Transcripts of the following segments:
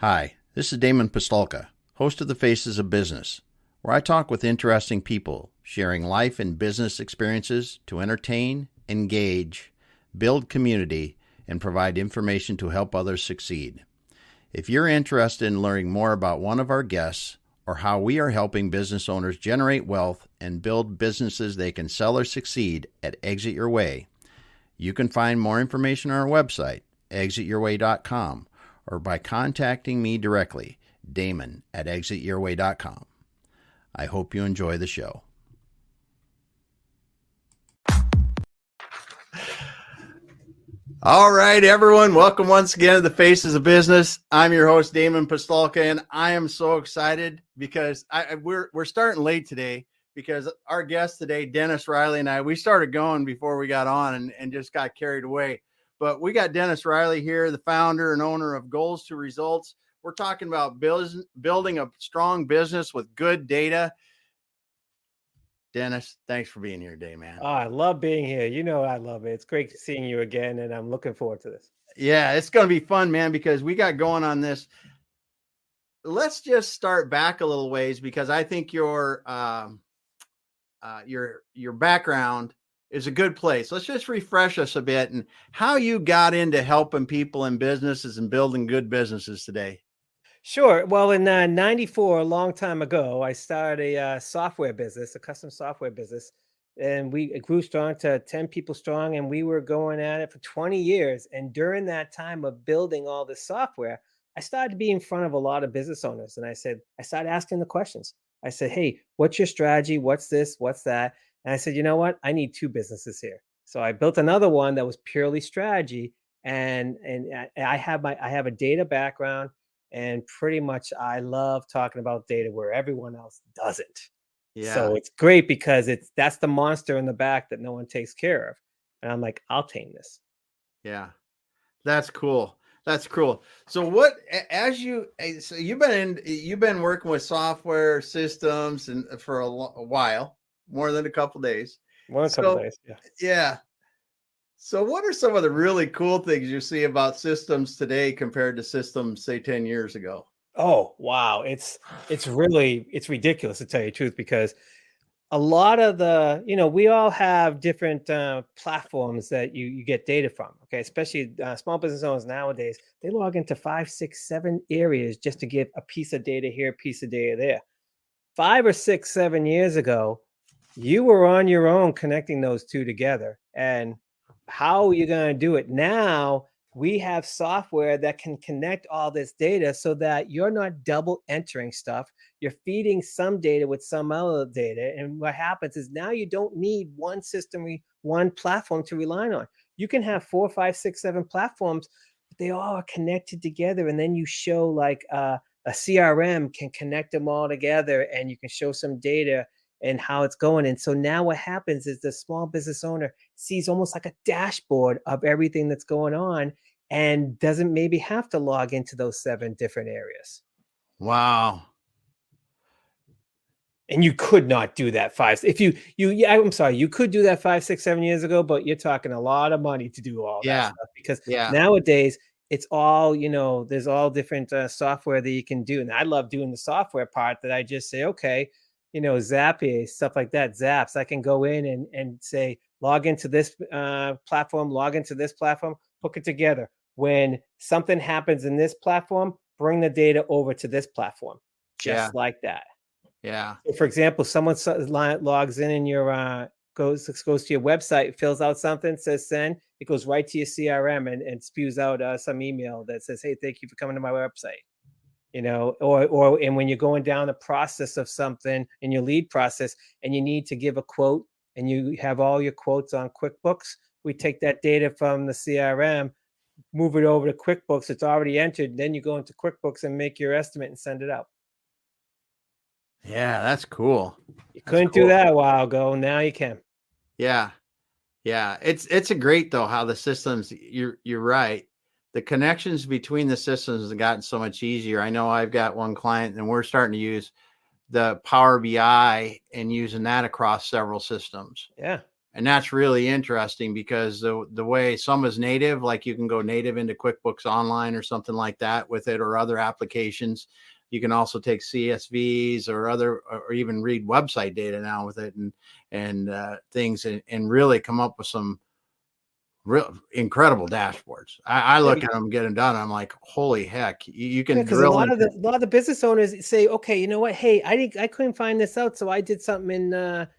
Hi, this is Damon Pistolka, host of The Faces of Business, where I talk with interesting people, sharing life and business experiences to entertain, engage, build community, and provide information to help others succeed. If you're interested in learning more about one of our guests or how we are helping business owners generate wealth and build businesses they can sell or succeed at Exit Your Way, you can find more information on our website, exityourway.com, or by contacting me directly, Damon at exityourway.com. I hope you enjoy the show. All right, everyone. Welcome once again to the Faces of Business. I'm your host, Damon Pistolka, and I am so excited because we're starting late today because our guest today, Dennis Riley, and we started going before we got on and just got carried away. But we got Dennis Riley here, the founder and owner of Goals to Results. We're talking about building a strong business with good data. Dennis, thanks for being here today, man. Oh, I love being here. You know, I love it. It's great seeing you again, and I'm looking forward to this. Yeah, it's going to be fun, man, because we got going on this. Let's just start back a little ways because I think your background is a good place. Let's just refresh us a bit and how you got into helping people in businesses and building good businesses today. Sure. Well, in '94, a long time ago, I started a software business, a custom software business, and we grew strong to 10 people strong, and we were going at it for 20 years. And during that time of building all this software, I started to be in front of a lot of business owners, and I started asking the questions. I said, "Hey, what's your strategy? What's this? What's that?" And I said, "You know what? I need two businesses here." So I built another one that was purely strategy, and I have a data background, and pretty much I love talking about data where everyone else doesn't. Yeah. So it's great because that's the monster in the back that no one takes care of. And I'm like, I'll tame this. Yeah. That's cool. That's cool. So so you've been working with software systems and for a while, more than a couple of days. One couple So days. Yeah. yeah. So what are some of the really cool things you see about systems today compared to systems, say, 10 years ago? Oh, wow. It's ridiculous to tell you the truth because a lot of we all have different platforms that you get data from. Okay, especially small business owners nowadays, they log into 5, 6, 7 areas just to get a piece of data here, a piece of data there. 5 or 6, 7 years ago, you were on your own connecting those two together. And how are you going to do it now? We have software that can connect all this data so that you're not double entering stuff. You're feeding some data with some other data. And what happens is now you don't need one system, one platform to rely on. You can have 4, 5, 6, 7 platforms, but they all are connected together. And then you show like a CRM can connect them all together, and you can show some data and how it's going. And so now what happens is the small business owner sees almost like a dashboard of everything that's going on and doesn't maybe have to log into those 7 different areas. Wow. And you could not do that I'm sorry, you could do that 5, 6, 7 years ago, but you're talking a lot of money to do all that Yeah. stuff because Yeah. nowadays it's all, there's all different software that you can do. And I love doing the software part that I just say, okay, Zapier, stuff like that, Zaps, I can go in and say, log into this platform, log into this platform, hook it together. When something happens in this platform, bring the data over to this platform, Yeah. just like that. Yeah. So for example, someone logs in your goes to your website, fills out something, says send, it goes right to your CRM and spews out some email that says, hey, thank you for coming to my website. And when you're going down the process of something in your lead process and you need to give a quote and you have all your quotes on QuickBooks, we take that data from the CRM, move it over to QuickBooks. It's already entered. Then you go into QuickBooks and make your estimate and send it out. Yeah, that's cool. You That's couldn't do cool. that a while ago. Now you can. Yeah. Yeah. It's a great though how the systems, you're right. The connections between the systems have gotten so much easier. I know I've got one client and we're starting to use the Power BI and using that across several systems. Yeah. And that's really interesting because the way some is native, like you can go native into QuickBooks Online or something like that with it, or other applications. You can also take CSVs or or even read website data now with it, and things, and really come up with some real incredible dashboards. I Yeah, look at them, get them done. I'm like, holy heck, you yeah, can because a drill lot of into. the business owners say, okay, you know what? Hey, I couldn't find this out, so I did something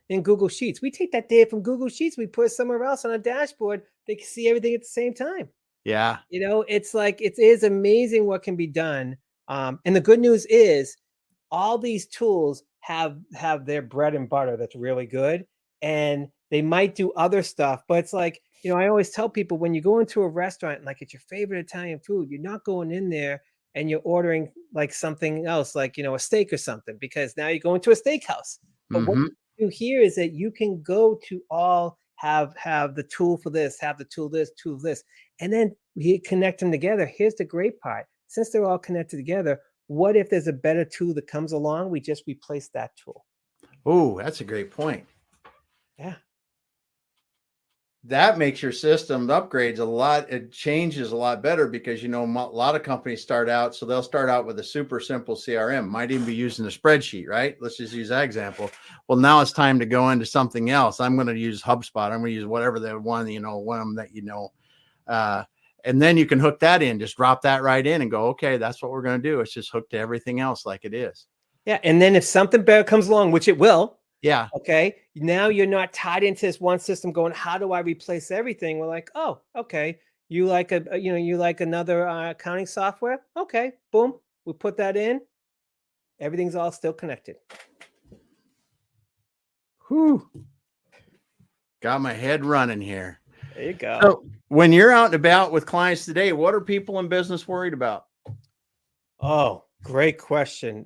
in Google Sheets. We take that data from Google Sheets, we put it somewhere else on a dashboard. They can see everything at the same time. Yeah. You know, it's like it is amazing what can be done. And the good news is all these tools have their bread and butter that's really good, and they might do other stuff, but it's like, you know, I always tell people when you go into a restaurant, like it's your favorite Italian food, you're not going in there and you're ordering like something else, like, you know, a steak or something, because now you're going to a steakhouse. But what Mm-hmm. you do here is that you can go to all have the tool for this, have the tool this, tool this, and then we connect them together. Here's the great part: since they're all connected together, what if there's a better tool that comes along? We just replace that tool. Oh, that's a great point. Yeah. That makes your system upgrades a lot. It changes a lot better because, a lot of companies start out. So they'll start out with a super simple CRM, might even be using a spreadsheet, right? Let's just use that example. Well, now it's time to go into something else. I'm going to use HubSpot. I'm going to use whatever the one, one that, and then you can hook that in, just drop that right in and go, okay, that's what we're going to do. It's just hooked to everything else like it is. Yeah. And then if something better comes along, which it will, Yeah. okay, now you're not tied into this one system going, how do I replace everything? We're like, oh, okay. You like you like another accounting software? Okay, boom. We put that in. Everything's all still connected. Whew. Got my head running here. There you go. So when you're out and about with clients today, what are people in business worried about? Oh, great question.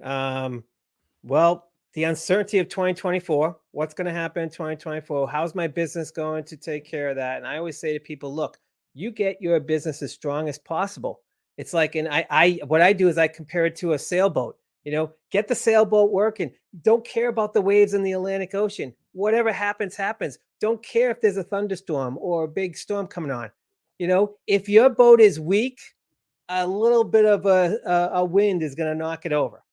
Well, the uncertainty of 2024, what's going to happen in 2024? How's my business going to take care of that? And I always say to people, look, you get your business as strong as possible. It's like, and what I do is I compare it to a sailboat. You know, get the sailboat working. Don't care about the waves in the Atlantic Ocean. Whatever happens, happens. Don't care if there's a thunderstorm or a big storm coming on. You know, if your boat is weak, a little bit of a wind is going to knock it over.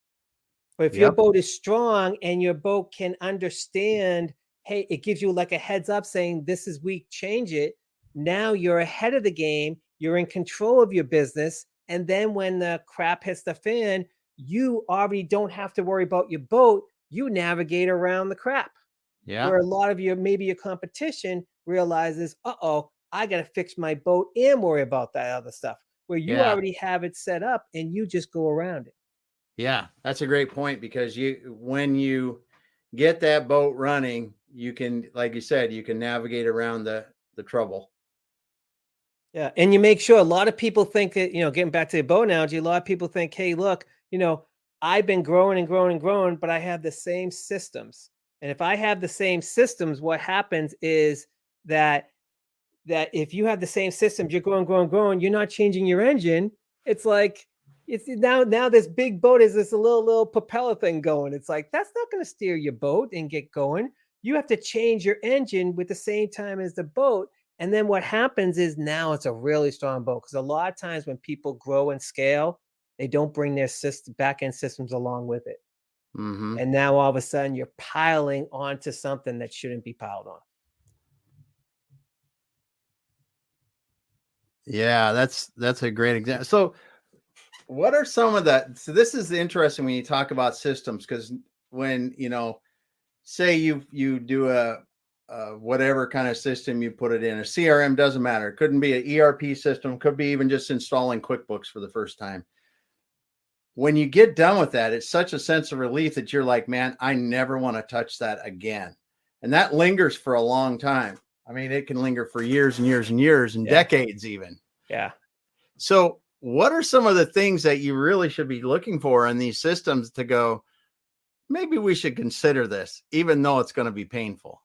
But if your Yep. boat is strong and your boat can understand, hey, it gives you like a heads up saying this is weak, change it. Now you're ahead of the game. You're in control of your business. And then when the crap hits the fan, you already don't have to worry about your boat. You navigate around the crap. Yeah. Where a lot of maybe your competition realizes, uh-oh, I got to fix my boat and worry about that other stuff. Where you Yeah. already have it set up and you just go around it. Yeah. That's a great point because when you get that boat running, you can, like you said, you can navigate around the trouble. Yeah, and you make sure a lot of people think that, getting back to the bow analogy, a lot of people think, hey, look, I've been growing and growing and growing, but I have the same systems. And if I have the same systems, what happens is that if you have the same systems, you're growing, growing, growing, you're not changing your engine. It's like it's now this big boat is this little propeller thing going. It's like that's not going to steer your boat and get going. You have to change your engine with the same time as the boat. And then what happens is now it's a really strong boat because a lot of times when people grow and scale, they don't bring their back end systems along with it. Mm-hmm. And now all of a sudden you're piling onto something that shouldn't be piled on. Yeah, that's a great example. So what are some of so this is interesting when you talk about systems, because when, say you do a whatever kind of system you put it in, a CRM, doesn't matter. It couldn't be an ERP system, could be even just installing QuickBooks for the first time. When you get done with that, it's such a sense of relief that you're like, man, I never want to touch that again. And that lingers for a long time. I mean, it can linger for years and years and years and decades even. Yeah. So what are some of the things that you really should be looking for in these systems to go, maybe we should consider this, even though it's going to be painful?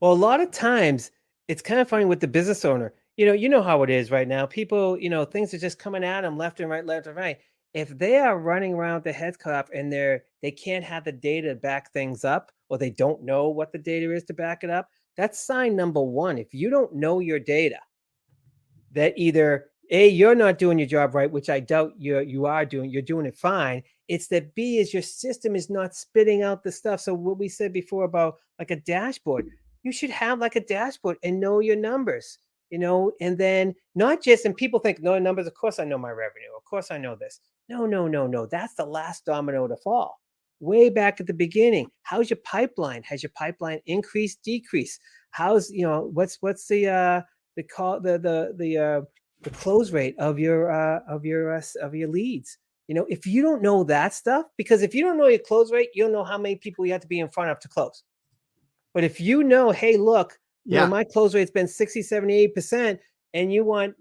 Well, a lot of times it's kind of funny with the business owner. You know how it is right now. People, things are just coming at them left and right, left and right. If they are running around with their heads cut off and they can't have the data to back things up, or they don't know what the data is to back it up, That's sign number one. If you don't know your data, that either A, you're not doing your job right, which I doubt you are doing, you're doing it fine. It's that B is your system is not spitting out the stuff. So what we said before about like a dashboard, you should have like a dashboard and know your numbers, and then not just, and people think, no numbers, of course I know my revenue. Of course I know this. No, no, no, no. That's the last domino to fall. Way back at the beginning, how's your pipeline? Has your pipeline increased, decreased? How's, what's the call the close rate of your leads. If you don't know that stuff, because if you don't know your close rate, you'll know how many people you have to be in front of to close. But if you know, hey, look, my close rate's been 60, 70, 80%, and you want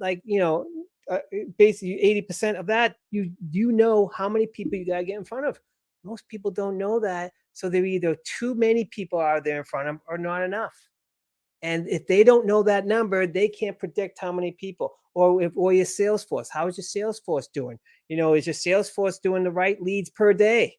basically 80% of that, you know how many people you got to get in front of. Most people don't know that. So there are either too many people out there in front of them or not enough. And if they don't know that number, they can't predict how many people. Or your sales force. How is your sales force doing? Is your sales force doing the right leads per day?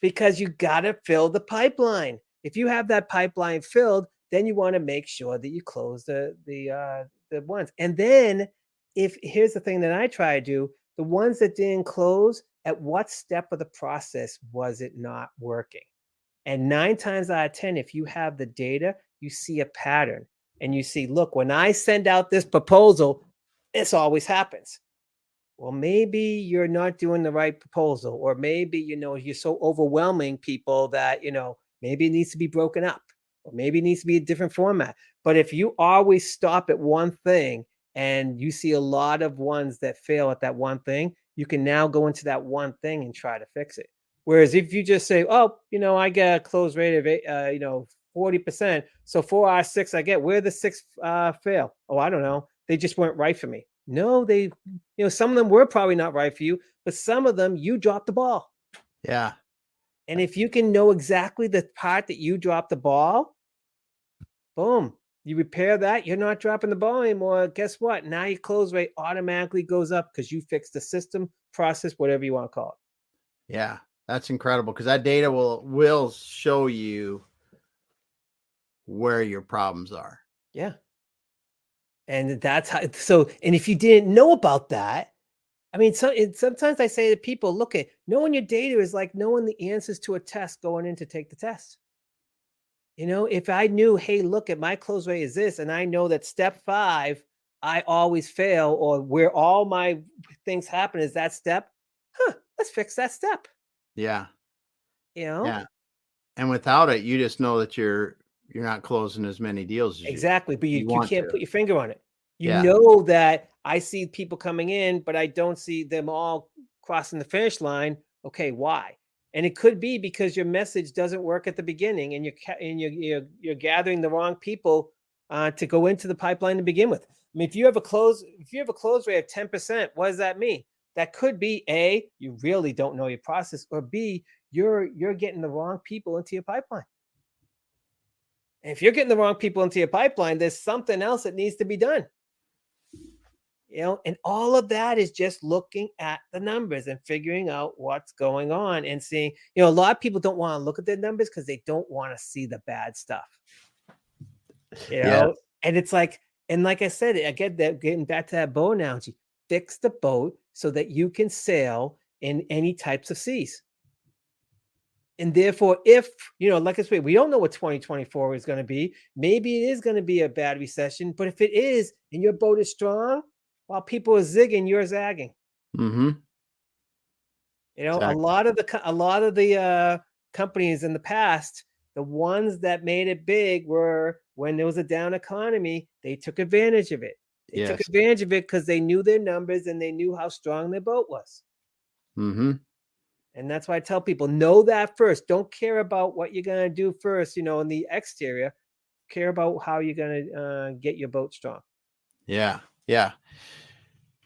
Because you got to fill the pipeline. If you have that pipeline filled, then you want to make sure that you close the ones. And then here's the thing that I try to do, the ones that didn't close, at what step of the process was it not working? And 9 times out of 10, if you have the data, you see a pattern and you see, look, when I send out this proposal, this always happens. Well, maybe you're not doing the right proposal, or maybe, you're so overwhelming people that, maybe it needs to be broken up, or maybe it needs to be a different format. But if you always stop at one thing and you see a lot of ones that fail at that one thing, you can now go into that one thing and try to fix it. Whereas if you just say, oh, I get a close rate of 40%. So 4 out of 6 I get. Where the 6 fail? Oh, I don't know. They just weren't right for me. No, they, some of them were probably not right for you, but some of them you dropped the ball. Yeah. And if you can know exactly the part that you dropped the ball, boom, you repair that, you're not dropping the ball anymore. Guess what? Now your close rate automatically goes up because you fixed the system, process, whatever you want to call it. Yeah, that's incredible, because that data will show you where your problems are. Yeah. And that's how, and if you didn't know about that, I mean, sometimes I say to people, look, knowing your data is like knowing the answers to a test going in to take the test. If I knew, hey, look, at my close rate is this, and I know that step 5, I always fail, or where all my things happen is that step, let's fix that step. Yeah. Yeah. And without it, you just know that you're not closing as many deals as exactly, but you can't put your finger on it. You Yeah. know that I see people coming in, but I don't see them all crossing the finish line. Okay, why? And it could be because your message doesn't work at the beginning, and you're gathering the wrong people to go into the pipeline to begin with. I mean, if you have a close rate of 10%, what does that mean? That could be A, you really don't know your process, or B, you're getting the wrong people into your pipeline. And if you're getting the wrong people into your pipeline, there's something else that needs to be done. And all of that is just looking at the numbers and figuring out what's going on and seeing, a lot of people don't want to look at their numbers because they don't want to see the bad stuff. And it's like, and like I said, I get that, getting back to that boat analogy, fix the boat so that you can sail in any types of seas. And therefore, if, like I said, we don't know what 2024 is going to be. Maybe it is going to be a bad recession, but if it is, and your boat is strong, while people are zigging, you're zagging. Mm-hmm. Exactly. A lot of the companies in the past, the ones that made it big were when there was a down economy, they took advantage of it. They took advantage of it because they knew their numbers and they knew how strong their boat was. Mm-hmm. And that's why I tell people, know that first. Don't care about what you're going to do first, in the exterior. Care about how you're going to get your boat strong. Yeah. Yeah.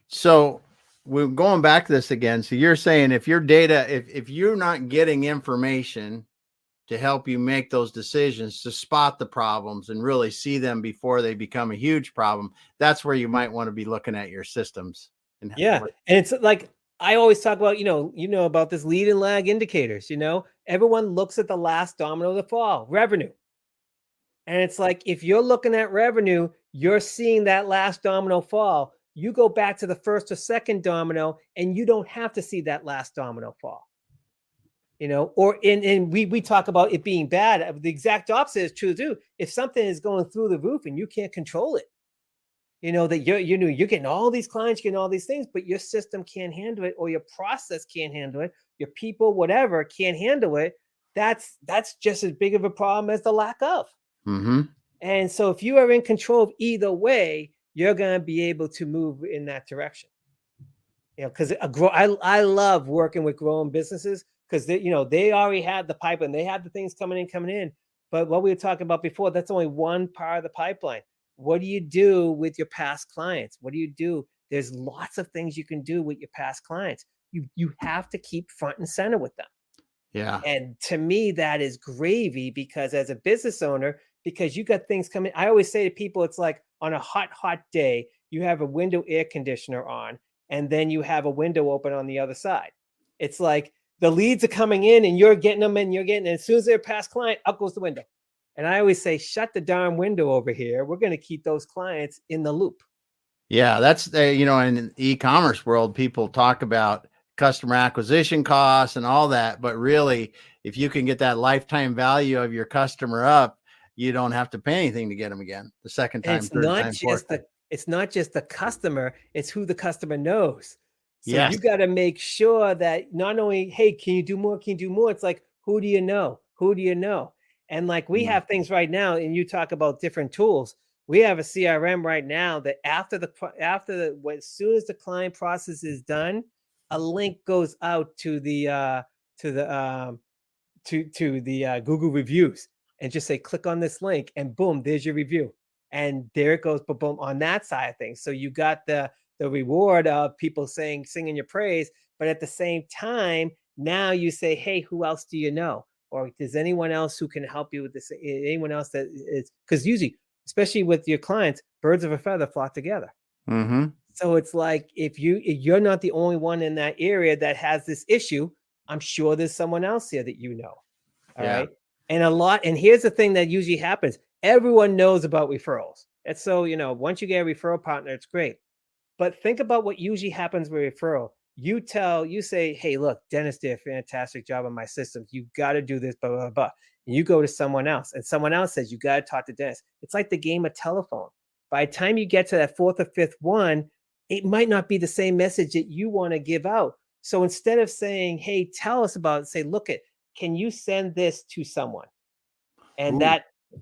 So we're going back to this again. So you're saying if your data, if you're not getting information to help you make those decisions, to spot the problems and really see them before they become a huge problem, that's where you might want to be looking at your systems. And it's like, I always talk about, about this lead and lag indicators. Everyone looks at the last domino to fall, revenue. And it's like, if you're looking at revenue, you're seeing that last domino fall. You go back to the first or second domino, and you don't have to see that last domino fall. Or we talk about it being bad. The exact opposite is true too. If something is going through the roof and you can't control it, that you're getting all these clients, getting all these things, but your system can't handle it, or your process can't handle it, your people, whatever, can't handle it. That's just as big of a problem as the lack of. Mm-hmm. And so if you are in control of either way, you're going to be able to move in that direction. Because I love working with growing businesses, because they already have the pipeline, they have the things coming in. But what we were talking about before, that's only one part of the pipeline. What do you do with your past clients? What do you do? There's lots of things you can do with your past clients. You have to keep front and center with them. Yeah. And to me, that is gravy, because as a business owner, because you got things coming. I always say to people, it's like on a hot day, you have a window air conditioner on, and then you have a window open on the other side. It's like the leads are coming in and you're getting them, and as soon as they're past client, up goes the window. And I always say, shut the darn window over here. We're going to keep those clients in the loop. Yeah, that's in the e-commerce world, people talk about customer acquisition costs and all that, but really, if you can get that lifetime value of your customer up, you don't have to pay anything to get them again the second time, third time, fourth time. It's not just the customer, it's who the customer knows. So Yes. you got to make sure that not only, hey, can you do more? Can you do more? It's like, who do you know? Who do you know? And like we have things right now, and you talk about different tools. We have a CRM right now that as soon as the client process is done, a link goes out to the Google reviews, and just say, click on this link, and boom, there's your review. And there it goes, boom, on that side of things. So you got the reward of people singing your praise, but at the same time, now you say, hey, who else do you know? Or does anyone else who can help you with this? Anyone else that is, because usually, especially with your clients, birds of a feather flock together. Mm-hmm. So it's like, if you're not the only one in that area that has this issue, I'm sure there's someone else here that you know. All right. And here's the thing that usually happens. Everyone knows about referrals. And so, once you get a referral partner, it's great. But think about what usually happens with referral. You say, hey, look, Dennis did a fantastic job on my systems. You got to do this, blah, blah, blah. And you go to someone else, and someone else says, you got to talk to Dennis. It's like the game of telephone. By the time you get to that fourth or fifth one, it might not be the same message that you want to give out. So instead of saying, hey, tell us about it, say, can you send this to someone? And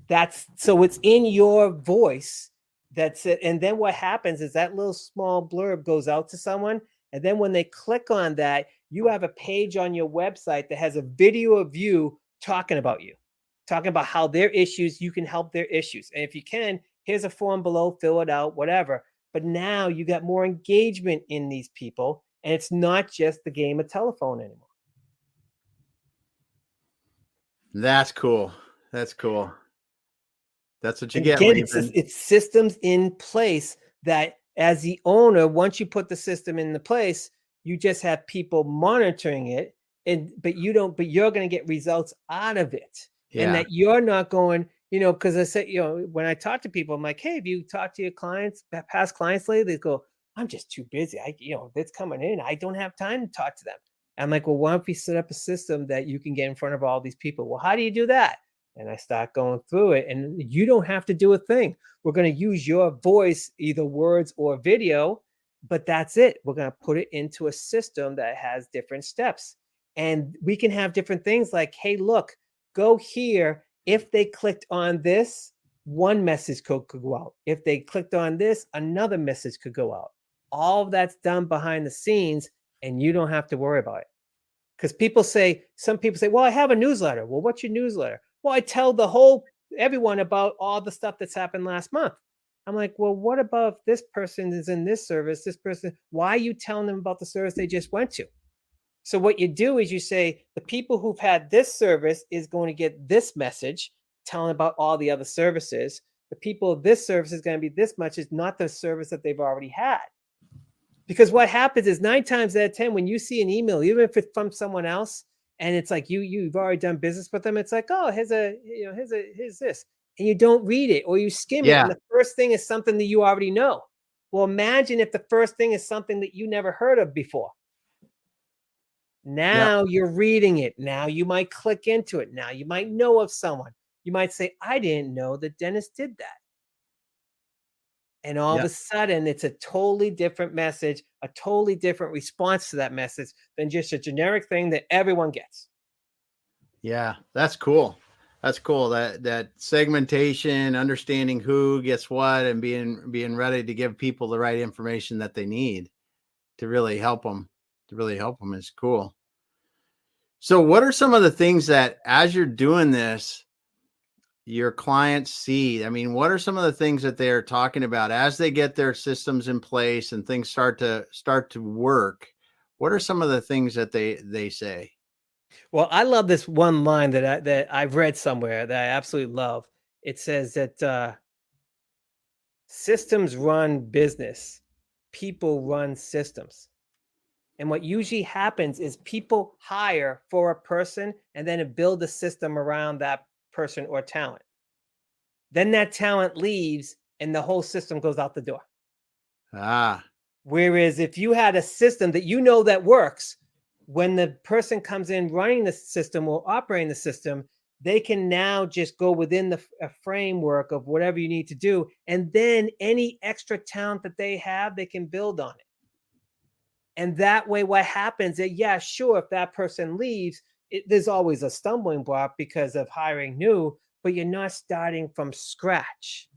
that's so it's in your voice. That's it. And then what happens is that little small blurb goes out to someone. And then when they click on that, you have a page on your website that has a video of you talking about how their issues, you can help their issues. And if you can, here's a form below, fill it out, whatever. But now you got more engagement in these people. And it's not just the game of telephone anymore. That's cool. That's cool. That's what you get. It's systems in place that, as the owner, once you put the system into place, you just have people monitoring it, but you're going to get results out of it. Yeah. And that you're not going, because I said, when I talk to people, I'm like, hey, have you talked to your clients, past clients lately? They go, I'm just too busy. It's coming in. I don't have time to talk to them. I'm like, well, why don't we set up a system that you can get in front of all these people? Well, how do you do that? And I start going through it, and you don't have to do a thing. We're going to use your voice, either words or video, but that's it. We're going to put it into a system that has different steps. And we can have different things like, hey, look, go here. If they clicked on this, one message could go out. If they clicked on this, another message could go out. All of that's done behind the scenes, and you don't have to worry about it. Because some people say, well, I have a newsletter. Well, what's your newsletter? Well, I tell everyone about all the stuff that's happened last month. I'm like, well, what about if this person is in this service? This person, why are you telling them about the service they just went to? So what you do is you say, the people who've had this service is going to get this message telling about all the other services. The people of this service is going to be this much, is not the service that they've already had. Because what happens is 9 times out of 10, when you see an email, even if it's from someone else, and it's like you've already done business with them, it's like, oh, here's this. and you don't read it or you skim it. Yeah. And the first thing is something that you already know. Well, imagine if the first thing is something that you never heard of before. Yep. Now you're reading it. Now you might click into it. Now you might know of someone. You might say, I didn't know that Dennis did that. And all of Yep. a sudden, it's a totally different message, a totally different response to that message than just a generic thing that everyone gets. Yeah, that's cool. That's cool. That segmentation, understanding who gets what, and being ready to give people the right information that they need to really help them. Is cool. So, what are some of the things that, as you're doing this, your clients see? I mean, what are some of the things that they're talking about as they get their systems in place and things start to work? What are some of the things that they say? Well, I love this one line that I've read somewhere that I absolutely love. It says that systems run business, people run systems. And what usually happens is people hire for a person and then build a system around that person or talent. Then that talent leaves and the whole system goes out the door. Ah, Whereas if you had a system that you know that works, when the person comes in running the system or operating the system, they can now just go within the framework of whatever you need to do. And then any extra talent that they have, they can build on it. And that way, what happens is, yeah, sure, if that person leaves, there's always a stumbling block because of hiring new, but you're not starting from scratch.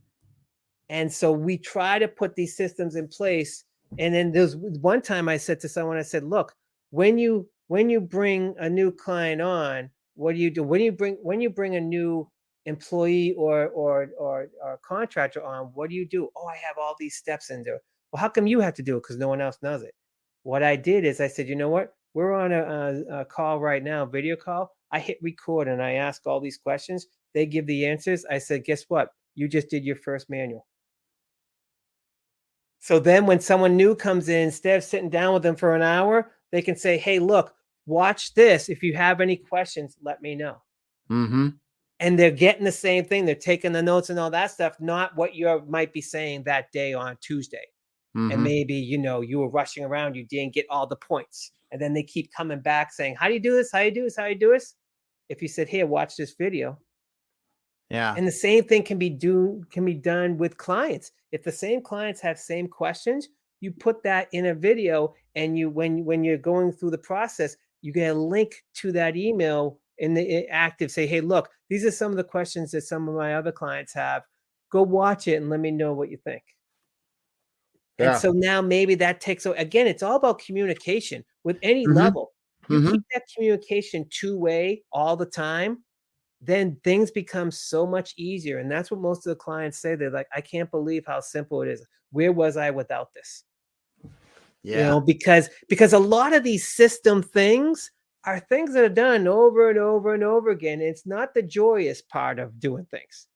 And so we try to put these systems in place. And then there's one time I said to someone, I said, look, when you bring a new client on, what do you do? When you bring a new employee or contractor on, what do you do? Oh, I have all these steps in there. Well, how come you have to do it? Because no one else does it. What I did is I said, you know what? We're on a call right now, video call. I hit record and I ask all these questions. They give the answers. I said, guess what? You just did your first manual. So then when someone new comes in, instead of sitting down with them for an hour, they can say, hey, look, watch this. If you have any questions, let me know. mm-hmm. And they're getting the same thing. They're taking the notes and all that stuff, not what you might be saying that day on Tuesday. Mm-hmm. And maybe, you were rushing around, you didn't get all the points. And then they keep coming back saying, how do you do this? How do you do this? How do you do this? If you said, here, watch this video. Yeah. And the same thing can be done with clients. If the same clients have same questions, you put that in a video, and when you're going through the process, you get a link to that email in the active. Say, hey, look, these are some of the questions that some of my other clients have. Go watch it and let me know what you think. Yeah. And so now maybe that takes, again, it's all about communication with any Mm-hmm. level. You Mm-hmm. keep that communication two-way all the time, then things become so much easier. And that's what most of the clients say. They're like, I can't believe how simple it is. Where was I without this? Yeah. Because a lot of these system things are things that are done over and over and over again. It's not the joyous part of doing things.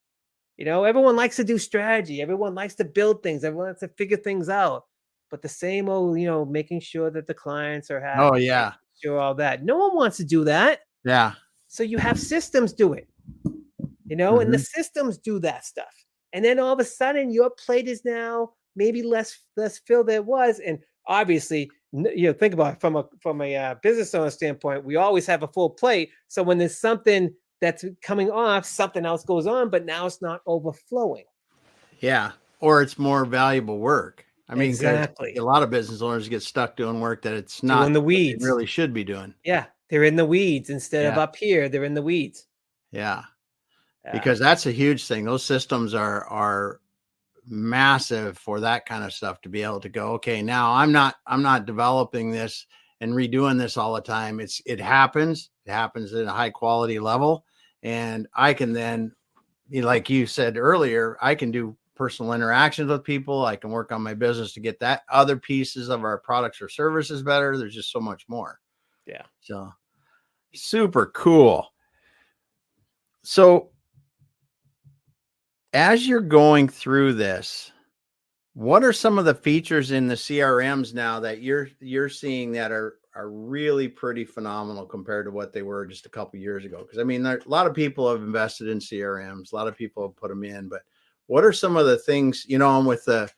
Everyone likes to do strategy. Everyone likes to build things. Everyone likes to figure things out. But the same old, making sure that the clients are Oh, happy, yeah. sure, all that. No one wants to do that. Yeah. So you have systems do it, and the Mm-hmm. systems do that stuff. And then all of a sudden your plate is now maybe less filled than it was. And obviously, think about it from a business owner standpoint, we always have a full plate. So when there's something that's coming off, something else goes on, but now it's not overflowing. Yeah. Or it's more valuable work. I mean, because Exactly. a lot of business owners get stuck doing work that it's not Doing the what they weeds. really should be doing. Yeah. They're in the weeds instead of Yeah. up here. They're in the weeds. Yeah. Yeah. Because that's a huge thing. Those systems are massive for that kind of stuff, to be able to go, okay, now I'm not developing this and redoing this all the time. It happens at a high quality level. And I can then, like you said earlier, I can do personal interactions with people. I can work on my business to get that other pieces of our products or services better. There's just so much more. Yeah. So super cool. So as you're going through this, what are some of the features in the CRMs now that you're seeing that are are really pretty phenomenal compared to what they were just a couple years ago. Because I mean, a lot of people have invested in CRMs, a lot of people have put them in, but what are some of the things, I'm with the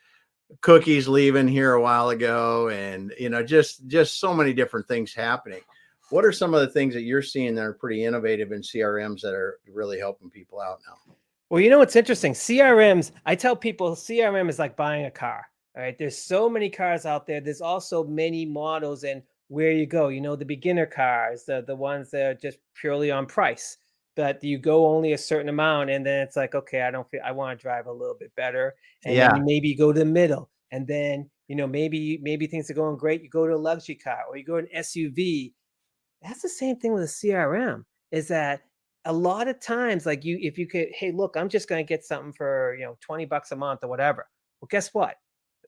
cookies leaving here a while ago, and just so many different things happening. What are some of the things that you're seeing that are pretty innovative in CRMs that are really helping people out now? Well, what's interesting? CRMs, I tell people CRM is like buying a car. All right. There's so many cars out there. There's also many models, and where you go, the beginner cars, the ones that are just purely on price. But you go only a certain amount, and then it's like, okay, I want to drive a little bit better. And then Yeah. you maybe go to the middle. And then, maybe things are going great. You go to a luxury car, or you go to an SUV. That's the same thing with a CRM, is that a lot of times, like if you could, hey, look, I'm just going to get something for, $20 a month or whatever. Well, guess what?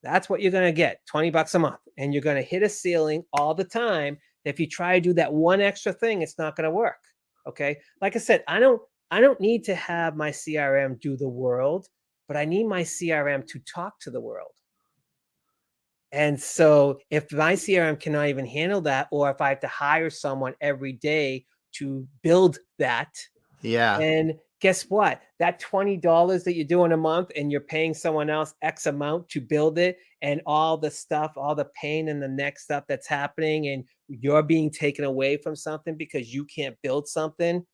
That's what you're going to get, $20 a month. And you're going to hit a ceiling all the time. If you try to do that one extra thing, it's not going to work. Okay. Like I said, I don't need to have my CRM do the world, but I need my CRM to talk to the world. And so if my CRM cannot even handle that, or if I have to hire someone every day to build that, and guess what? That $20 that you're doing a month, and you're paying someone else X amount to build it, and all the stuff, all the pain and the next stuff that's happening, and you're being taken away from something because you can't build something.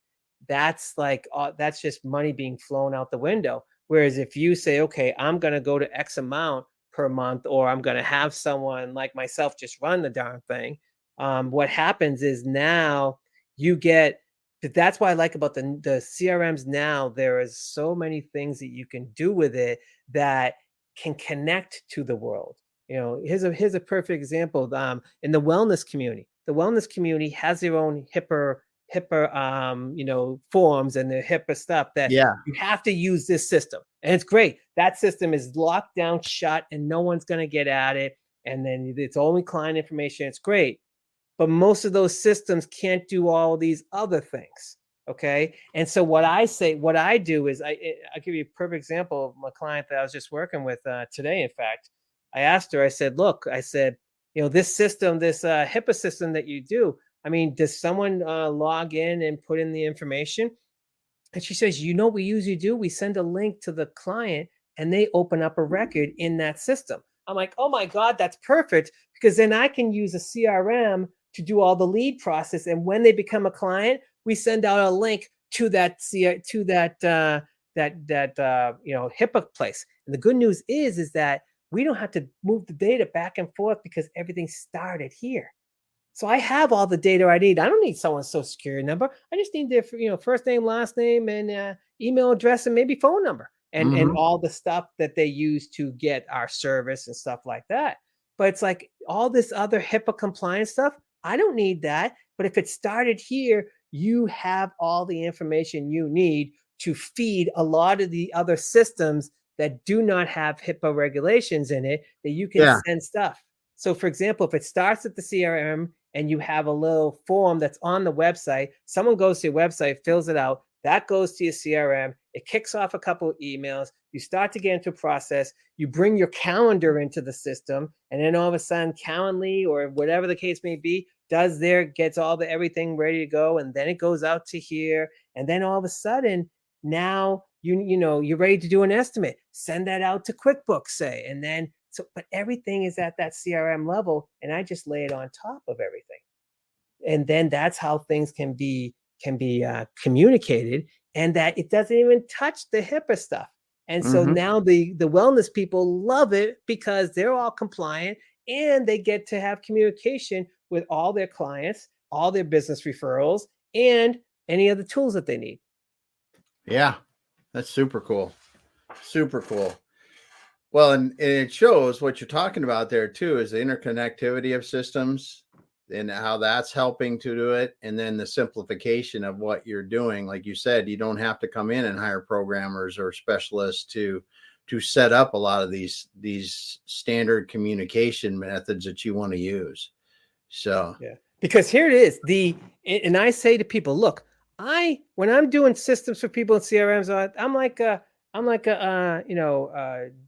That's that's just money being flown out the window. Whereas if you say, okay, I'm going to go to X amount per month, or I'm going to have someone like myself just run the darn thing. What happens is now you get, that's what I like about the CRMs now. There is so many things that you can do with it that can connect to the world. Here's a perfect example. In the wellness community has their own HIPAA forms and the HIPAA stuff that you have to use this system. And it's great. That system is locked down, shut, and no one's going to get at it. And then it's only client information. It's great. But most of those systems can't do all these other things. Okay. And so what I do is I'll give you a perfect example of my client that I was just working with today. In fact, I asked her, I said, look, this system, this HIPAA system that you do, I mean, does someone log in and put in the information? And she says, what we usually do? We send a link to the client, and they open up a record in that system. I'm like, oh my God, that's perfect, because then I can use a CRM to do all the lead process. And when they become a client, we send out a link to that HIPAA place. And the good news is that we don't have to move the data back and forth, because everything started here. So I have all the data I need. I don't need someone's social security number. I just need their, first name, last name, and email address, and maybe phone number, and all the stuff that they use to get our service and stuff like that. But it's like all this other HIPAA compliance stuff, I don't need that. But if it started here, you have all the information you need to feed a lot of the other systems that do not have HIPAA regulations in it, that you can send stuff. So for example, if it starts at the CRM and you have a little form that's on the website, someone goes to your website, fills it out, that goes to your CRM, it kicks off a couple of emails, you start to get into a process, you bring your calendar into the system, and then all of a sudden Calendly, or whatever the case may be, gets everything ready to go, and then it goes out to here, and then all of a sudden now you're ready to do an estimate, send that out to QuickBooks, say, and then but everything is at that CRM level, and I just lay it on top of everything. And then that's how things can be communicated, and that it doesn't even touch the HIPAA stuff. And so now the wellness people love it, because they're all compliant, and they get to have communication with all their clients, all their business referrals, and any other tools that they need. Yeah, that's super cool. Super cool. Well, and it shows what you're talking about there too, is the interconnectivity of systems and how that's helping to do it. And then the simplification of what you're doing. Like you said, you don't have to come in and hire programmers or specialists to set up a lot of these standard communication methods that you want to use. So, yeah, because here it is. And I say to people, look, when I'm doing systems for people in CRMs, I'm like a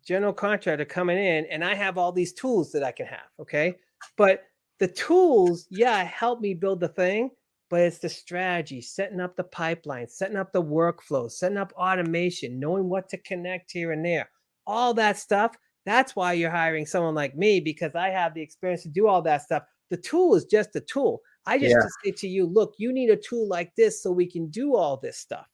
general contractor coming in, and I have all these tools that I can have. Okay. But The tools, yeah, help me build the thing, but it's the strategy, setting up the pipeline, setting up the workflow, setting up automation, knowing what to connect here and there, all that stuff. That's why you're hiring someone like me, because I have the experience to do all that stuff. The tool is just a tool. I just Yeah. to say to you, look, you need a tool like this so we can do all this stuff.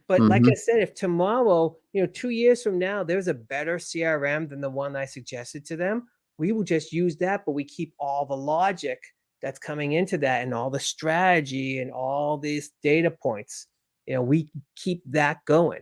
But like Mm-hmm. I said, if tomorrow, 2 years from now, there's a better CRM than the one I suggested to them, we will just use that, but we keep all the logic that's coming into that and all the strategy and all these data points. We keep that going,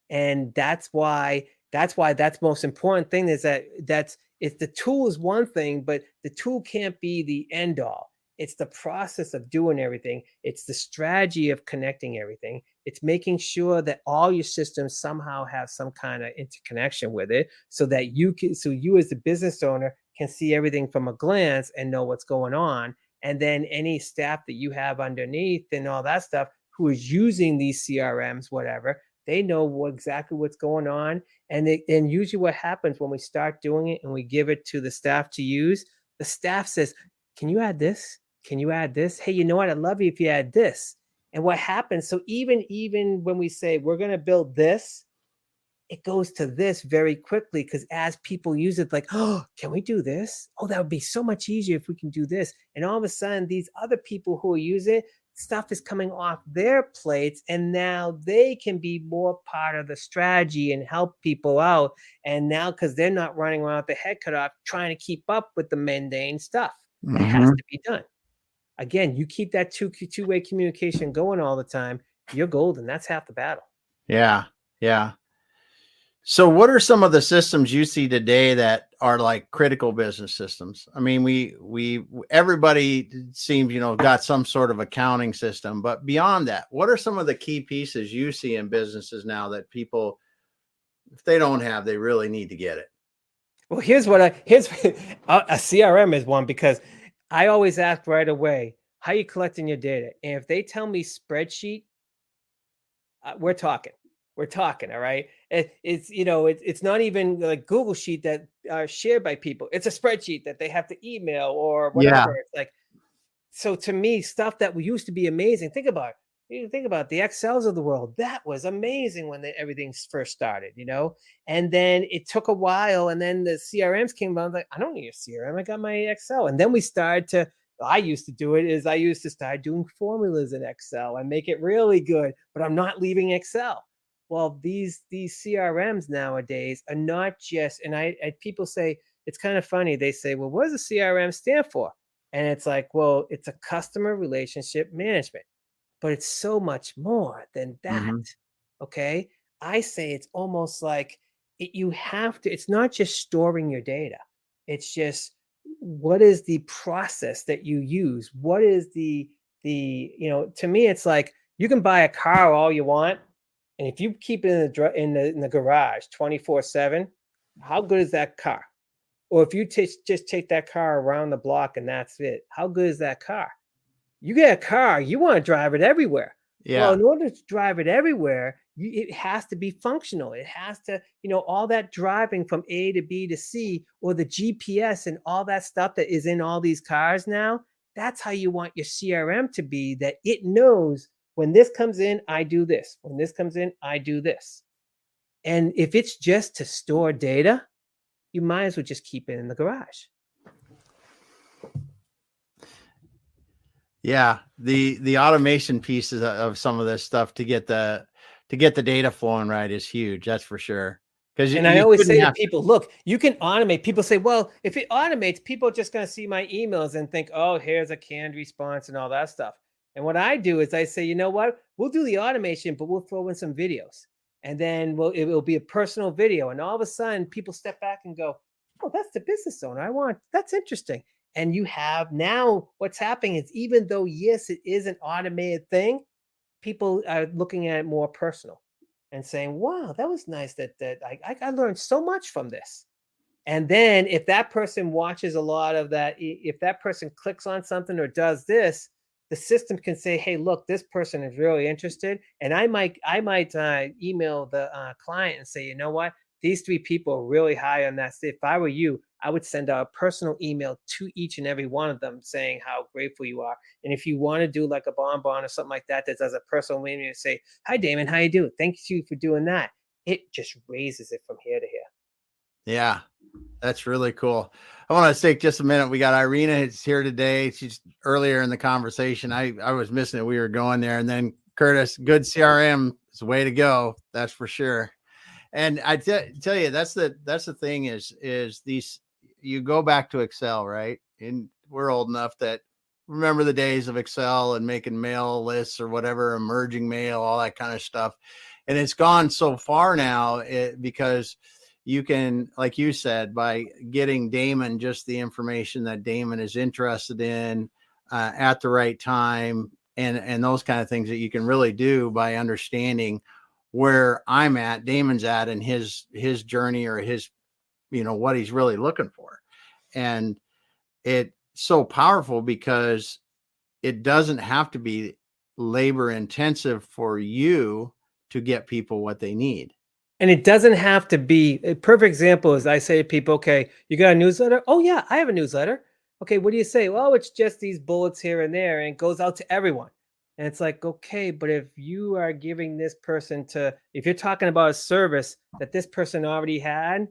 and that's most important thing is it's the tool is one thing, but the tool can't be the end all. It's the process of doing everything. It's the strategy of connecting everything. It's making sure that all your systems somehow have some kind of interconnection with it so that you as the business owner can see everything from a glance and know what's going on. And then any staff that you have underneath and all that stuff who is using these CRMs, whatever, they know exactly what's going on. And usually what happens when we start doing it and we give it to the staff to use, the staff says, can you add this? Can you add this? Hey, you know what? I'd love you if you add this. And what happens, so even when we say we're going to build this, it goes to this very quickly because as people use it, like, oh, can we do this? Oh, that would be so much easier if we can do this. And all of a sudden, these other people who use it, stuff is coming off their plates, and now they can be more part of the strategy and help people out. And now, because they're not running around with their head cut off, trying to keep up with the mundane stuff that has to be done. Again, you keep that two-way communication going all the time, you're golden. That's half the battle. Yeah. Yeah. So what are some of the systems you see today that are like critical business systems? I mean, everybody seems, got some sort of accounting system, but beyond that, what are some of the key pieces you see in businesses now that people, if they don't have, they really need to get it? Well, here's a CRM is one, because I always ask right away, how are you collecting your data? And if they tell me spreadsheet, we're talking. All right. It's not even like Google Sheet that are shared by people. It's a spreadsheet that they have to email or whatever. Yeah. It's like, so to me, stuff that used to be amazing. Think about the Excels of the world. That was amazing when everything first started, and then it took a while. And then the CRMs came out. Like, I don't need a CRM. I got my Excel. And then I used to start doing formulas in Excel and make it really good, but I'm not leaving Excel. Well, these CRMs nowadays are not just, and people say, it's kind of funny. They say, well, what does a CRM stand for? And it's like, well, it's a customer relationship management, but it's so much more than that. Mm-hmm. Okay. I say it's almost like it's not just storing your data. It's just, what is the process that you use? What is to me, it's like you can buy a car all you want. And if you keep it in the garage 24/7, how good is that car? Or if you just take that car around the block and that's it, how good is that car? You get a car, you want to drive it everywhere. Yeah. Well, in order to drive it everywhere, it has to be functional. It has to, all that driving from A to B to C, or the GPS and all that stuff that is in all these cars now. That's how you want your CRM to be, that it knows when this comes in, I do this. When this comes in, I do this. And if it's just to store data, you might as well just keep it in the garage. Yeah, the automation pieces of some of this stuff to get the data flowing right is huge. That's for sure. And I always say to people, look, you can automate. People say, well, if it automates, people are just going to see my emails and think, oh, here's a canned response and all that stuff. And what I do is I say, you know what? We'll do the automation, but we'll throw in some videos. And then it will be a personal video. And all of a sudden, people step back and go, oh, that's the business owner. That's interesting. And you have now what's happening is, even though, yes, it is an automated thing, people are looking at it more personal and saying, wow, that was nice that I learned so much from this. And then if that person watches a lot of that, if that person clicks on something or does this, the system can say, hey, look, this person is really interested. And I might email the client and say, you know what? These 3 people are really high on that. If I were you, I would send out a personal email to each and every one of them saying how grateful you are. And if you want to do like a bonbon or something like that does a personal email, say, hi, Damon, how you doing? Thank you for doing that. It just raises it from here to here. Yeah, that's really cool. I want to take just a minute. We got Irina is here today. She's earlier in the conversation. I was missing it. We were going there. And then Curtis, good CRM is the way to go. That's for sure. And I tell you, that's the thing is these, you go back to Excel, right? And we're old enough that remember the days of Excel and making mail lists or whatever, emerging mail, all that kind of stuff. And it's gone so far now because you can, like you said, by getting Damon just the information that Damon is interested in at the right time, and those kind of things that you can really do by understanding where I'm at, Damon's at, and his journey or his, what he's really looking for. And it's so powerful because it doesn't have to be labor intensive for you to get people what they need. And it doesn't have to be a perfect example is I say to people, okay, you got a newsletter? Oh yeah, I have a newsletter. Okay, what do you say? Well, it's just these bullets here and there, and it goes out to everyone. And it's like, okay, but if you are giving this person if you're talking about a service that this person already had,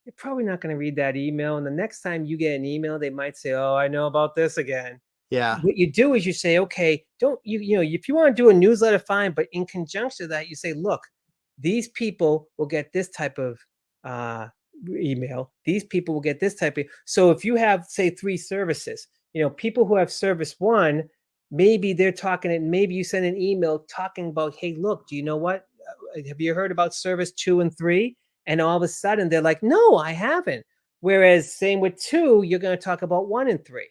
they're probably not going to read that email. And the next time you get an email, they might say, oh, I know about this again. Yeah. What you do is you say, okay, don't if you want to do a newsletter, fine. But in conjunction to that, you say, look, these people will get this type of email. These people will get this type of. So if you have, say, 3 services, people who have service 1, maybe they're talking, and maybe you send an email talking about, hey, look, do you know what? Have you heard about service 2 and 3? And all of a sudden they're like, no, I haven't. Whereas same with 2, you're going to talk about 1 and 3.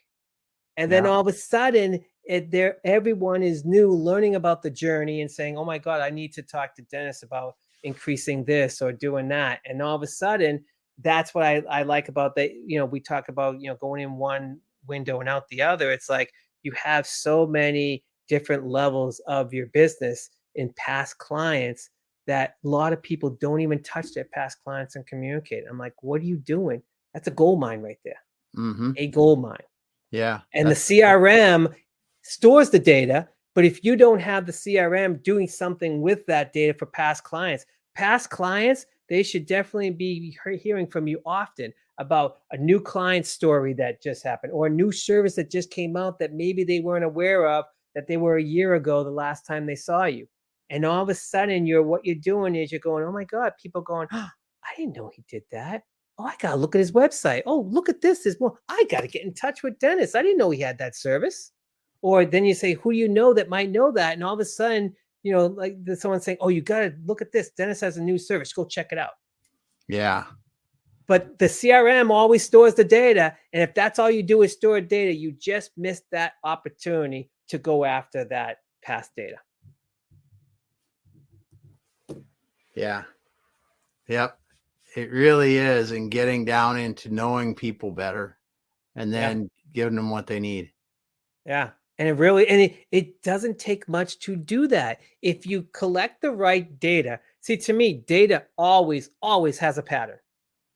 And then all of a sudden everyone is new, learning about the journey and saying, oh my God, I need to talk to Dennis about increasing this or doing that. And all of a sudden, that's what I like about that. We talk about, going in one window and out the other. It's like you have so many different levels of your business in past clients that a lot of people don't even touch their past clients and communicate. I'm like, what are you doing? That's a gold mine right there. Mm-hmm. A gold mine. Yeah. And the CRM stores the data, but if you don't have the CRM doing something with that data for past clients, they should definitely be hearing from you often about a new client story that just happened or a new service that just came out that maybe they weren't aware of, that they were a year ago the last time they saw you. And all of a sudden what you're doing is you're going, oh my God, people going, oh, I didn't know he did that. Oh, I got to look at his website. Oh, look at this. There's more. I got to get in touch with Dennis. I didn't know he had that service. Or then you say, who do you know that might know that? And all of a sudden, like someone's saying, oh, you got to look at this. Dennis has a new service. Go check it out. Yeah. But the CRM always stores the data. And if that's all you do is store data, you just missed that opportunity to go after that past data. Yeah. Yep. It really is. And getting down into knowing people better and then giving them what they need. Yeah. And it doesn't take much to do that. If you collect the right data, see, to me, data always has a pattern.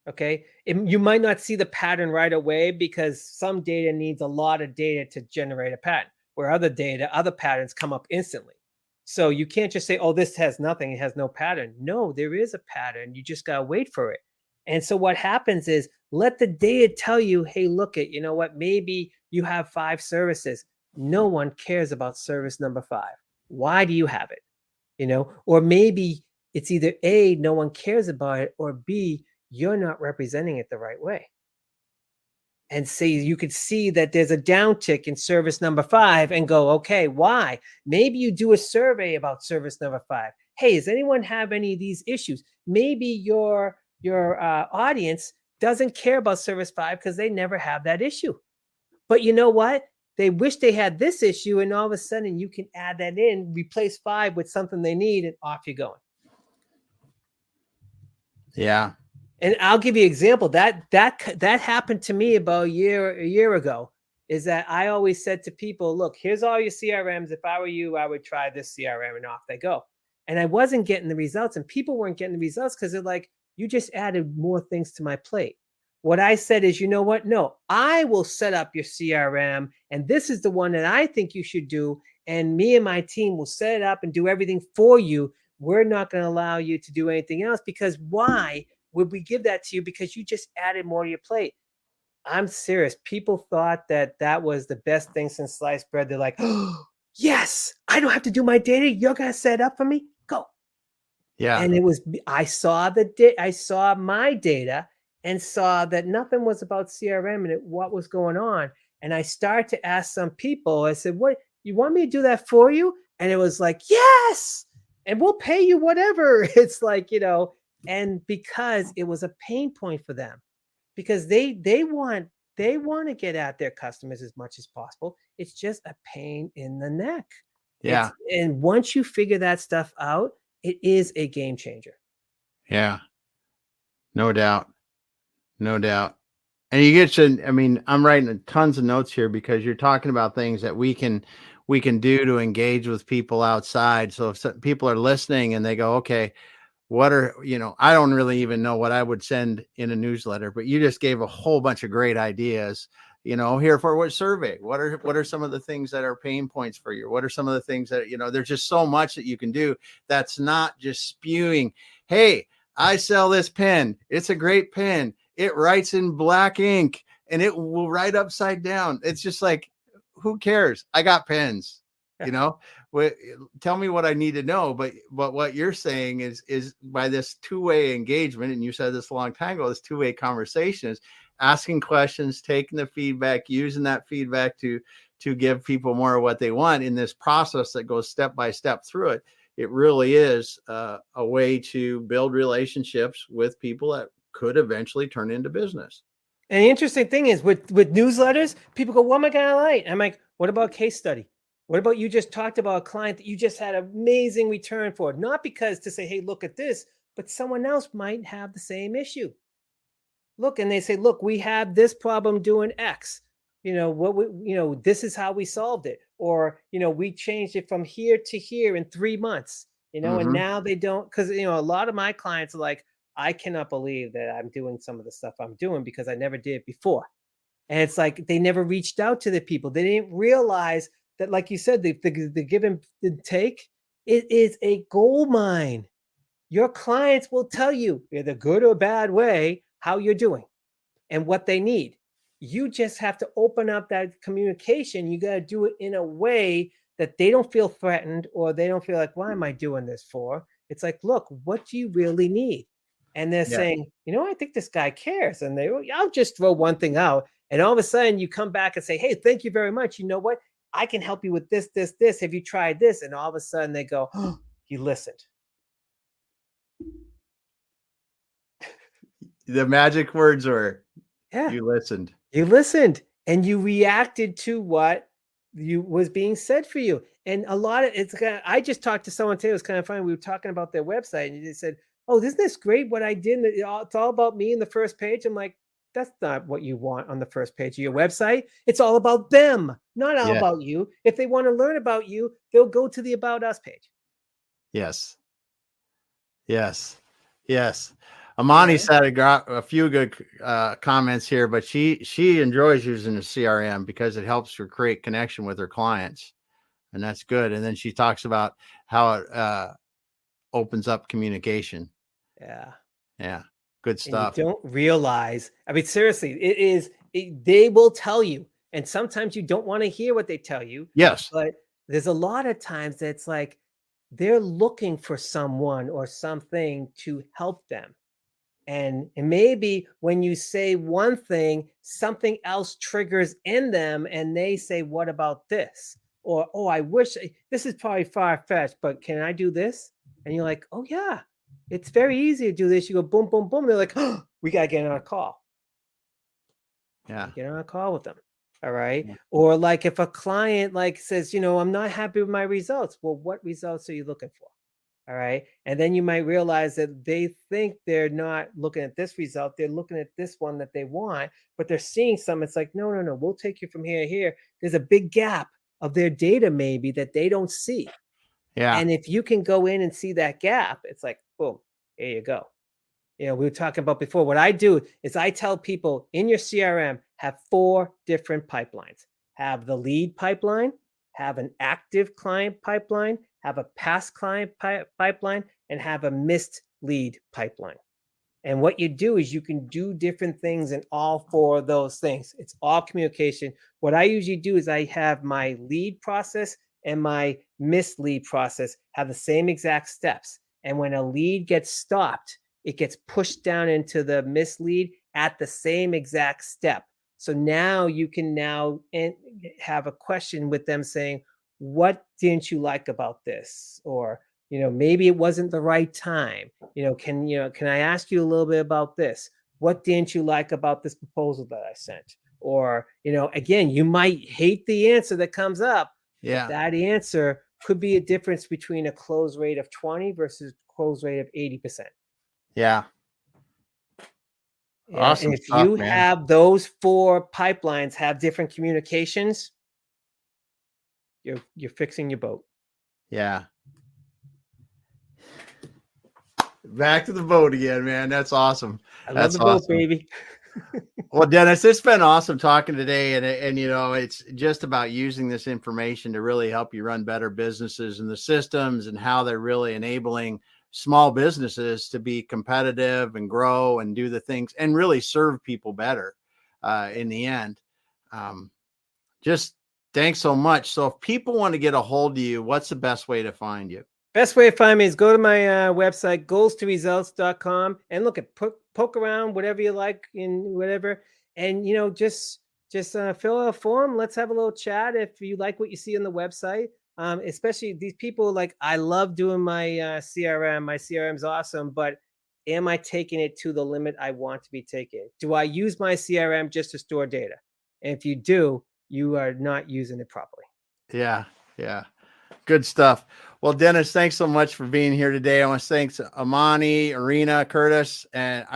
Okay. You might not see the pattern right away because some data needs a lot of data to generate a pattern, where other patterns come up instantly. So you can't just say, oh, this has nothing. It has no pattern. No, there is a pattern. You just got to wait for it. And so what happens is let the data tell you, hey, look at, you know what, maybe you have 5 services. No one cares about service number 5. Why do you have it? Or maybe it's either A, no one cares about it, or B, you're not representing it the right way. And say you could see that there's a downtick in service number 5 and go, okay, why? Maybe you do a survey about service number 5. Hey, does anyone have any of these issues? Maybe your audience doesn't care about service 5 because they never have that issue. But you know what? They wish they had this issue, and all of a sudden you can add that in, replace 5 with something they need, and off you're going. Yeah. And I'll give you an example. That happened to me about a year ago, is that I always said to people, look, here's all your CRMs. If I were you, I would try this CRM, and off they go. And I wasn't getting the results, and people weren't getting the results because they're like, you just added more things to my plate. What I said is, you know what? No, I will set up your CRM, and this is the one that I think you should do. And me and my team will set it up and do everything for you. We're not going to allow you to do anything else, because why would we give that to you? Because you just added more to your plate. I'm serious. People thought that that was the best thing since sliced bread. They're like, oh, yes, I don't have to do my data. You're going to set it up for me. Go. Yeah. And I saw I saw my data and saw that nothing was about CRM and what was going on. And I started to ask some people, I said, what, you want me to do that for you? And it was like, yes, and we'll pay you whatever. It's like, and because it was a pain point for them, because they want to get at their customers as much as possible. It's just a pain in the neck. Yeah. And once you figure that stuff out, it is a game changer. Yeah. No doubt. No doubt. And you get to, I mean, I'm writing tons of notes here because you're talking about things that we can do to engage with people outside. So if people are listening and they go, okay, what are, I don't really even know what I would send in a newsletter, but you just gave a whole bunch of great ideas, here for what survey, what are some of the things that are pain points for you? What are some of the things that, there's just so much that you can do. That's not just spewing, hey, I sell this pen. It's a great pen. It writes in black ink and it will write upside down. It's just like, who cares? I got pens, tell me what I need to know. But what you're saying is by this two-way engagement, and you said this a long time ago, this two-way conversation is asking questions, taking the feedback, using that feedback to give people more of what they want in this process that goes step by step through it. It really is a way to build relationships with people that could eventually turn into business. And the interesting thing is with newsletters, people go, what am I going to write? I'm like, what about case study? What about you just talked about a client that you just had an amazing return for? Not because to say, hey, look at this, but someone else might have the same issue. Look, and they say, look, we have this problem doing X. This is how we solved it. Or, we changed it from here to here in 3 months, and now they don't, because, a lot of my clients are like, I cannot believe that I'm doing some of the stuff I'm doing because I never did it before. And it's like, they never reached out to the people. They didn't realize that, like you said, the give and take, it is a gold mine. Your clients will tell you, either good or bad way, how you're doing and what they need. You just have to open up that communication. You got to do it in a way that they don't feel threatened, or they don't feel like, why am I doing this for? It's like, look, what do you really need? And they're saying, I think this guy cares. And I'll just throw one thing out. And all of a sudden you come back and say, hey, thank you very much. You know what? I can help you with this, this, this. Have you tried this? And all of a sudden they go, oh, you listened. The magic words were, yeah, you listened. You listened and you reacted to what was being said for you. And a lot of I just talked to someone today. It was kind of funny. We were talking about their website and they said, oh, isn't this great what I did? It's all about me in the first page. I'm like, that's not what you want on the first page of your website. It's all about them, not all about you. If they want to learn about you, they'll go to the About Us page. Yes. Amani said a few good comments here, but she enjoys using the CRM because it helps her create connection with her clients, and that's good. And then she talks about how it opens up communication. Yeah, good stuff. And you don't realize. I mean, seriously, they will tell you, and sometimes you don't want to hear what they tell you. Yes, but there's a lot of times that's like they're looking for someone or something to help them. And maybe when you say one thing, something else triggers in them and they say, what about this? Or, oh, I wish this is probably far-fetched, but can I do this? And you're like, oh, yeah, it's very easy to do this. You go boom, boom, boom. They're like, oh, we got to get on a call. Yeah. Get on a call with them. All right. Yeah. Or like if a client says, I'm not happy with my results. Well, what results are you looking for? All right. And then you might realize that they think they're not looking at this result. They're looking at this one that they want, but they're seeing some. It's like, no, we'll take you from here to here. There's a big gap of their data maybe that they don't see. Yeah. And if you can go in and see that gap, it's like, boom, here you go. we were talking about before. What I do is I tell people in your CRM, have 4 different pipelines. Have the lead pipeline, have an active client pipeline, have a past client pipeline, and have a missed lead pipeline. And what you do is you can do different things in all 4 of those things. It's all communication. What I usually do is I have my lead process and my mislead process have the same exact steps. And when a lead gets stopped, it gets pushed down into the mislead at the same exact step. So now you can now have a question with them saying, what didn't you like about this? Or, maybe it wasn't the right time. Can I ask you a little bit about this? What didn't you like about this proposal that I sent? Or, again, you might hate the answer that comes up. Yeah. But that answer could be a difference between a close rate of 20 versus close rate of 80%. Yeah. Awesome. If you have those 4 pipelines have different communications, you're fixing your boat. Yeah. Back to the boat again, man. That's awesome. I love the boat, baby. Well, Dennis, it's been awesome talking today. And, it's just about using this information to really help you run better businesses and the systems and how they're really enabling small businesses to be competitive and grow and do the things and really serve people better in the end. Just thanks so much. So if people want to get a hold of you, what's the best way to find you? Best way to find me is go to my website, goalstoresults.com, and look at poke around, whatever you like in whatever. And, just fill out a form. Let's have a little chat if you like what you see on the website. Especially these people, like, I love doing my CRM. My CRM is awesome, but am I taking it to the limit I want to be taking? Do I use my CRM just to store data? And if you do, you are not using it properly. Yeah. Yeah. Good stuff. Well, Dennis, thanks so much for being here today. I want to thank Amani, Irina, Curtis, and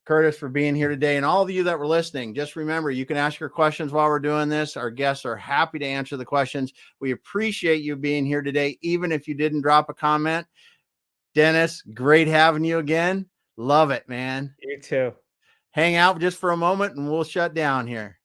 Curtis for being here today. And all of you that were listening, just remember, you can ask your questions while we're doing this. Our guests are happy to answer the questions. We appreciate you being here today, even if you didn't drop a comment. Dennis, great having you again. Love it, man. You too. Hang out just for a moment and we'll shut down here.